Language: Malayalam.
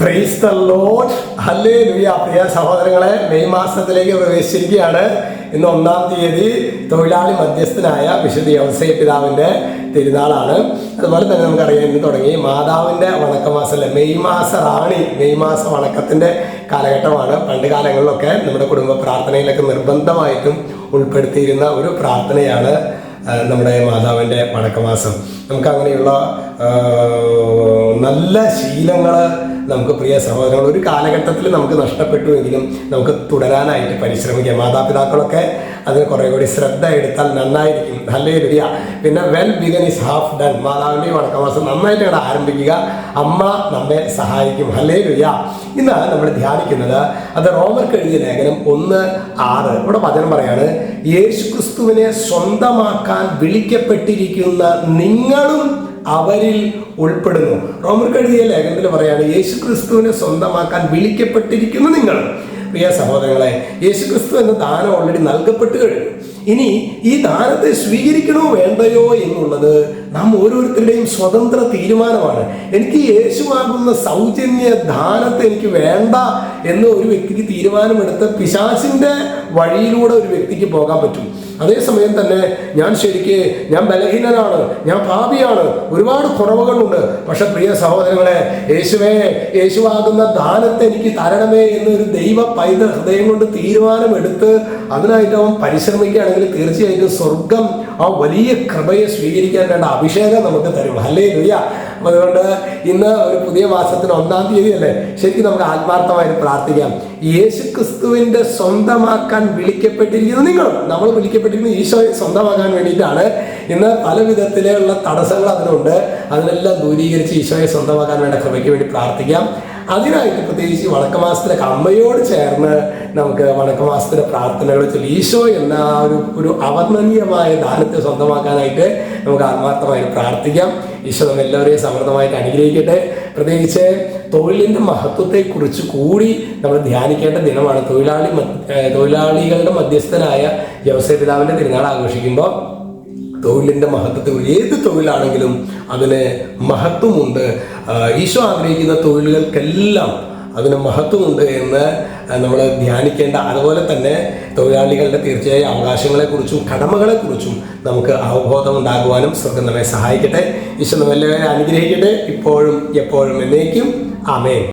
Praise the Lord. ഹല്ലേലൂയ. പ്രിയ സഹോദരങ്ങളെ, മെയ് മാസത്തിലേക്ക് പ്രവേശിച്ചിരിക്കുകയാണ്. ഇന്ന് 1-ാം തീയതി തൊഴിലാളി മധ്യസ്ഥനായ വിശുദ്ധ യൗസേപ്പ് പിതാവിൻ്റെ തിരുനാളാണ്. അതുപോലെ തന്നെ നമുക്കറിയാം, ഇന്ന് തുടങ്ങി മാതാവിൻ്റെ വണക്കമാസമല്ലേ, മെയ് മാസ റാണി, മെയ് മാസ വണക്കത്തിൻ്റെ കാലഘട്ടമാണ്. പണ്ട് കാലങ്ങളിലൊക്കെ നമ്മുടെ കുടുംബ പ്രാർത്ഥനയിലൊക്കെ നിർബന്ധമായിട്ടും ഉൾപ്പെടുത്തിയിരുന്ന ഒരു പ്രാർത്ഥനയാണ് നമ്മുടെ മാതാവിൻ്റെ വണക്കമാസം. നമുക്ക് അങ്ങനെയുള്ള നല്ല ശീലങ്ങൾ നമുക്ക് പ്രിയ സഹോദരങ്ങൾ ഒരു കാലഘട്ടത്തിൽ നമുക്ക് നഷ്ടപ്പെട്ടുവെങ്കിലും നമുക്ക് തുടരാനായിട്ട് പരിശ്രമിക്കാം. മാതാപിതാക്കളൊക്കെ അതിന് കുറേ കൂടി ശ്രദ്ധ എടുത്താൽ നന്നായിരിക്കും. ഹല്ലേലൂയ. പിന്നെ well began is half done. മാതാവിൻ്റെ വണക്കമാസം നന്നായിട്ട് ഇവിടെ ആരംഭിക്കുക. അമ്മ നമ്മെ സഹായിക്കും. ഹല്ലേലൂയ. ഇന്ന് നമ്മൾ ധ്യാനിക്കുന്നത് അത് റോമർക്ക് എഴുതിയ ലേഖനം 1:6. ഇവിടെ വചനം പറയാണ്, യേശുക്രിസ്തുവിനെ സ്വന്തമാക്കാൻ വിളിക്കപ്പെട്ടിരിക്കുന്ന നിങ്ങളും അവരിൽ ഉൾപ്പെടുന്നു. റോമർക്ക് എഴുതിയ ലേഖനത്തിൽ പറയാണ്, യേശുക്രിസ്തുവിനെ സ്വന്തമാക്കാൻ വിളിക്കപ്പെട്ടിരിക്കുന്നു നിങ്ങൾ. പ്രിയ സഹോദരങ്ങളെ, യേശുക്രിസ്തു എന്ന ദാനം ഓൾറെഡി നൽകപ്പെട്ട് കഴിഞ്ഞു. ഇനി ഈ ദാനത്തെ സ്വീകരിക്കണോ വേണ്ടയോ എന്നുള്ളത് നാം ഓരോരുത്തരുടെയും സ്വതന്ത്ര തീരുമാനമാണ്. എനിക്ക് യേശുവാകുന്ന സൗജന്യ ദാനത്തെ എനിക്ക് വേണ്ട എന്ന് ഒരു വ്യക്തിക്ക് തീരുമാനമെടുത്ത് പിശാചിന്റെ വഴിയിലൂടെ ഒരു വ്യക്തിക്ക് പോകാൻ പറ്റും. അതേസമയം തന്നെ ഞാൻ ബലഹീനനാണ്, ഞാൻ പാപിയാണ്, ഒരുപാട് കുറവുകളുണ്ട്. പക്ഷെ പ്രിയ സഹോദരങ്ങളെ, യേശുവാകുന്ന ദാനത്തെ എനിക്ക് തരണമേ എന്നൊരു ദൈവ പൈതൽ ഹൃദയം കൊണ്ട് തീരുമാനമെടുത്ത് അതിനായിട്ട് അവൻ പരിശ്രമിക്കുകയാണെങ്കിൽ തീർച്ചയായിട്ടും സ്വർഗം ആ വലിയ കൃപയെ സ്വീകരിക്കാൻ വേണ്ട അഭിഷേകം നമുക്ക് തരും. ഹല്ലേലൂയ. അതുകൊണ്ട് ഇന്ന് ഒരു പുതിയ മാസത്തിന് 1-ാം തീയതി അല്ലേ, ശരിക്കും നമുക്ക് ആത്മാർത്ഥമായിട്ട് പ്രാർത്ഥിക്കാം. യേശുക്രിസ്തുവിന്റെ സ്വന്തമാക്കാൻ വിളിക്കപ്പെട്ടിരിക്കുന്നത് നിങ്ങളും. നമ്മൾ വിളിക്കപ്പെട്ടിരിക്കുന്നത് ഈശോയെ സ്വന്തമാക്കാൻ വേണ്ടിയിട്ടാണ്. ഇന്ന് പല വിധത്തിലുള്ള തടസ്സങ്ങൾ അതിനുണ്ട്. അതിനെല്ലാം ദൂരീകരിച്ച് ഈശോയെ സ്വന്തമാക്കാൻ വേണ്ട കൃപയ്ക്ക് വേണ്ടി പ്രാർത്ഥിക്കാം. അതിനായിട്ട് പ്രത്യേകിച്ച് വണക്കമാസത്തിലൊക്കെ അമ്മയോട് ചേർന്ന് നമുക്ക് വണക്കമാസത്തിലെ പ്രാർത്ഥനകൾ ചൊല്ലി ഈശോ എന്ന ഒരു അവർണ്ണനീയമായ ദാനത്തെ സ്വന്തമാക്കാനായിട്ട് നമുക്ക് ആത്മാർത്ഥമായിട്ട് പ്രാർത്ഥിക്കാം. ഈശോ നമ്മെല്ലാവരെയും സമൃദ്ധമായിട്ട് അനുഗ്രഹിക്കട്ടെ. പ്രത്യേകിച്ച് തൊഴിലിൻ്റെ മഹത്വത്തെക്കുറിച്ച് കൂടി നമ്മൾ ധ്യാനിക്കേണ്ട ദിനമാണ്. തൊഴിലാളികളുടെ മധ്യസ്ഥനായ യൗസേപ്പ് പിതാവിൻ്റെ തിരുനാൾ ആഘോഷിക്കുമ്പോൾ തൊഴിലിൻ്റെ മഹത്വത്തെ, ഏത് തൊഴിലാണെങ്കിലും അതിന് മഹത്വമുണ്ട്. ഈശോ ആഗ്രഹിക്കുന്ന തൊഴിലുകൾക്കെല്ലാം അതിന് മഹത്വമുണ്ട് എന്ന് നമ്മൾ ധ്യാനിക്കേണ്ട. അതുപോലെ തന്നെ തൊഴിലാളികളുടെ തീർച്ചയായും അവകാശങ്ങളെക്കുറിച്ചും കടമകളെക്കുറിച്ചും നമുക്ക് അവബോധം ഉണ്ടാകുവാനും സ്വർഗ്ഗം നമ്മെ സഹായിക്കട്ടെ. ഈശോ നമ്മെല്ലാവരെയും അനുഗ്രഹിക്കട്ടെ, ഇപ്പോഴും എപ്പോഴും എന്നേക്കും. ആമേൻ.